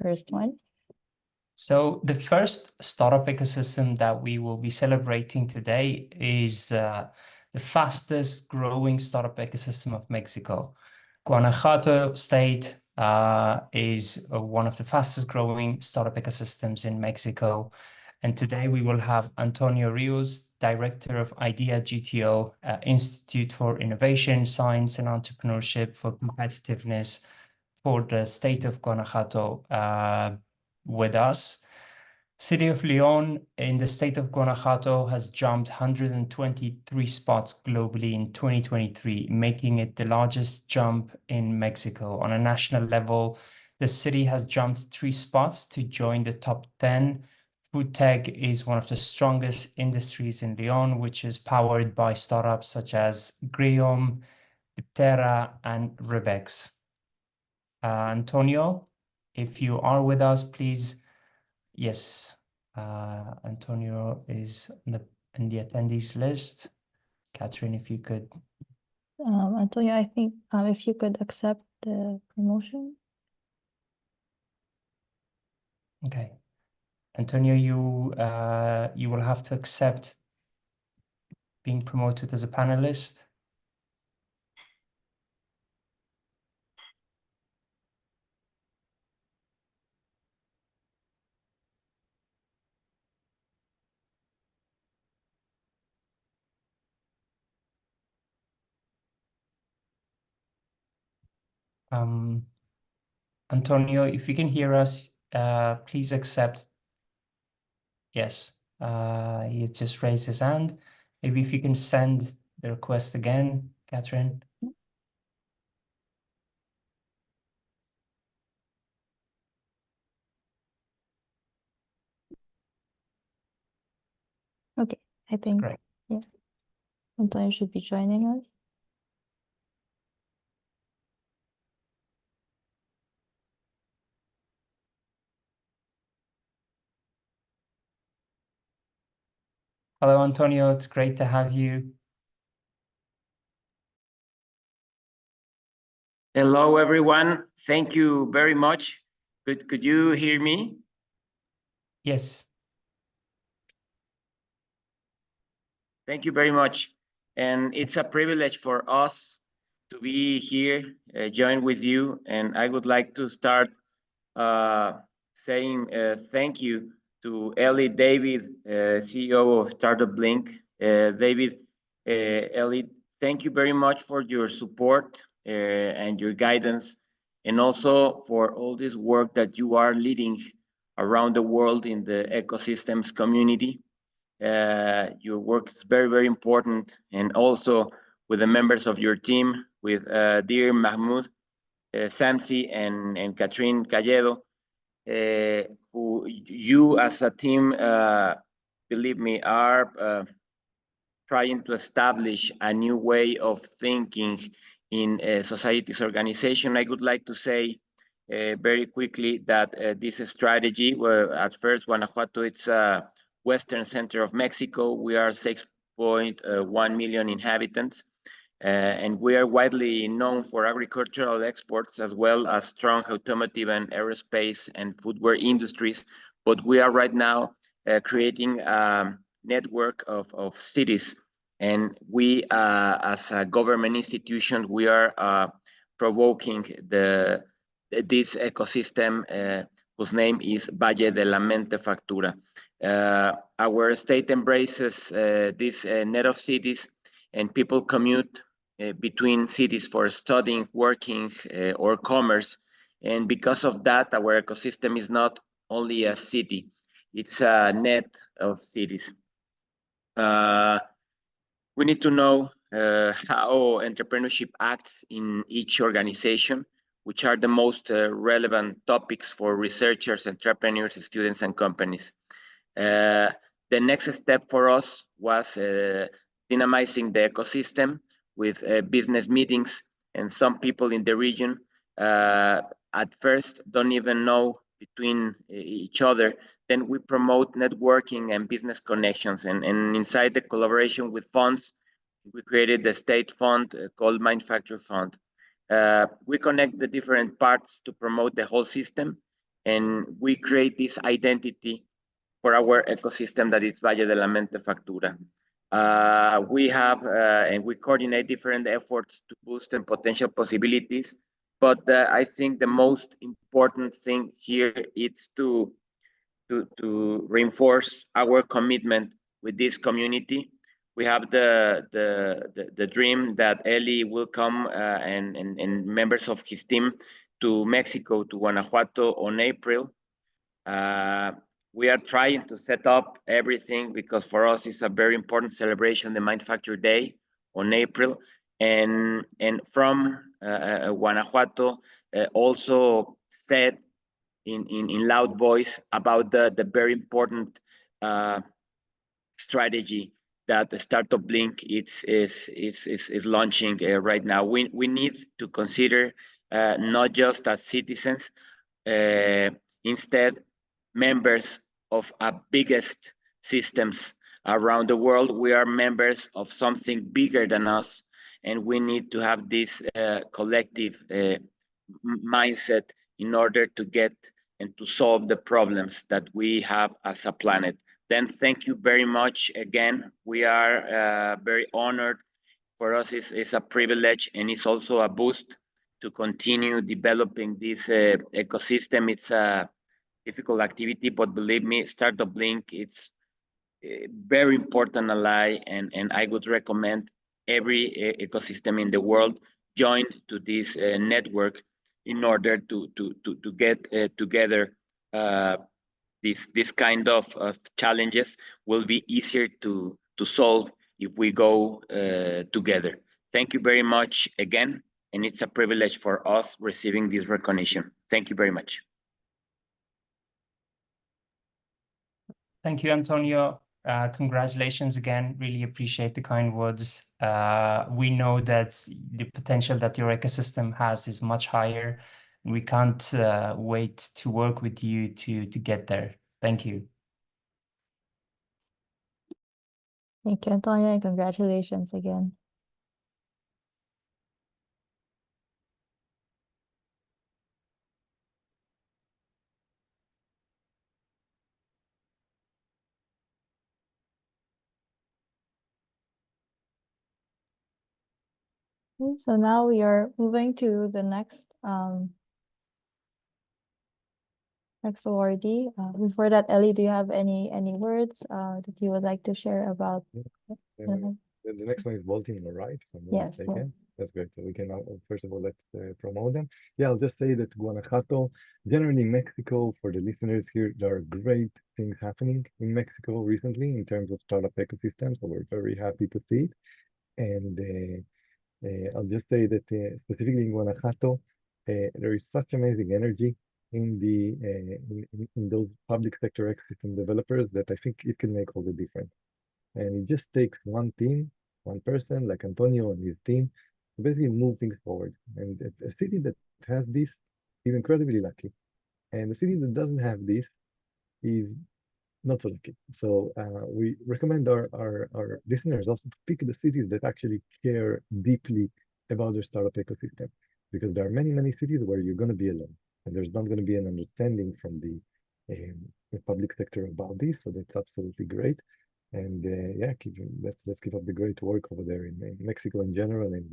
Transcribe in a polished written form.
first one? So the first startup ecosystem that we will be celebrating today is the fastest growing startup ecosystem of Mexico. Guanajuato State is one of the fastest growing startup ecosystems in Mexico. And today we will have Antonio Rios, Director of IDEA GTO, Institute for Innovation, Science and Entrepreneurship for Competitiveness for the state of Guanajuato with us. City of León in the state of Guanajuato has jumped 123 spots globally in 2023, making it the largest jump in Mexico. On a national level, the city has jumped 3 spots to join the top 10. Food tech is one of the strongest industries in León, which is powered by startups such as Griom, Diptera, and Rebex. Antonio, if you are with us, please. Yes, Antonio is in the attendees list. Catherine, if you could. Antonio, I think if you could accept the promotion. Okay. Antonio, you will have to accept being promoted as a panelist. Antonio, if you can hear us, please accept. Yes, he just raised his hand. Maybe if you can send the request again, Catherine. Okay, I think, great. Yeah, Antonio should be joining us. Hello, Antonio. It's great to have you. Hello, everyone. Thank you very much. Could you hear me? Yes. Thank you very much. And it's a privilege for us to be here, join with you. And I would like to start saying thank you to Ellie David, CEO of Startup Blink. David, Ellie, thank you very much for your support and your guidance, and also for all this work that you are leading around the world in the ecosystems community. Your work is very, very important, and also with the members of your team, with dear Mahmoud, Samsi, and Catherine Calledo, who you as a team, believe me, are trying to establish a new way of thinking in society's organization. I would like to say very quickly that this strategy, where at first Guanajuato, it's a western center of Mexico. We are 6.1 million inhabitants, and we are widely known for agricultural exports as well as strong automotive and aerospace and footwear industries. But we are right now creating a network of cities, and we, as a government institution, we are provoking this ecosystem whose name is Valle de la Mente Factura. Our state embraces this net of cities, and people commute between cities for studying, working, or commerce. And because of that, our ecosystem is not only a city, it's a net of cities. We need to know how entrepreneurship acts in each organization, which are the most relevant topics for researchers, entrepreneurs, students, and companies. The next step for us was dynamizing the ecosystem with business meetings, and some people in the region at first don't even know between each other. Then we promote networking and business connections, and inside the collaboration with funds, we created the state fund called Manufacture Fund. We connect the different parts to promote the whole system, and we create this identity for our ecosystem that is Valle de la Mente Factura. We have and we coordinate different efforts to boost and potential possibilities, but I think the most important thing here is to reinforce our commitment with this community. We have the dream that Eli will come and members of his team to Mexico, to Guanajuato on April. We are trying to set up everything because for us it's a very important celebration, the Mind Factor Day on April. And from Guanajuato also said in loud voice about the very important strategy that the Startup Blink is launching right now. We need to consider not just as citizens, instead members of a biggest systems around the world. We are members of something bigger than us, and we need to have this collective mindset in order to get and to solve the problems that we have as a planet. Then thank you very much again. We are very honored. For us, it's a privilege, and it's also a boost to continue developing this ecosystem. It's a difficult activity, but believe me, Startup Link, it's a very important ally, and I would recommend every ecosystem in the world join to this network in order to get together. This kind of challenges will be easier to solve if we go together. Thank you very much again, and it's a privilege for us receiving this recognition. Thank you very much. Thank you, Antonio. Congratulations again. Really appreciate the kind words. We know that the potential that your ecosystem has is much higher. We can't wait to work with you to get there. Thank you. Thank you, Antonio, and congratulations again. Okay, so now we are moving to the next awardee. Before that, Ellie, do you have any words that you would like to share about? The next one is Baltimore, right? If I'm not Yes, mistaken. That's great. So we can first of all let's promote them. Yeah, I'll just say that Guanajuato, generally Mexico, for the listeners here, there are great things happening in Mexico recently in terms of startup ecosystem. So we're very happy to see it. And I'll just say that specifically in Guanajuato, there is such amazing energy in the in those public sector ecosystem developers that I think it can make all the difference. And it just takes one team, one person like Antonio and his team to basically move things forward. And a city that has this is incredibly lucky. And a city that doesn't have this is not so lucky. So we recommend our listeners also to pick the cities that actually care deeply about their startup ecosystem, because there are many, many cities where you're going to be alone and there's not going to be an understanding from the public sector about this. So that's absolutely great. And yeah, let's keep up the great work over there in Mexico in general and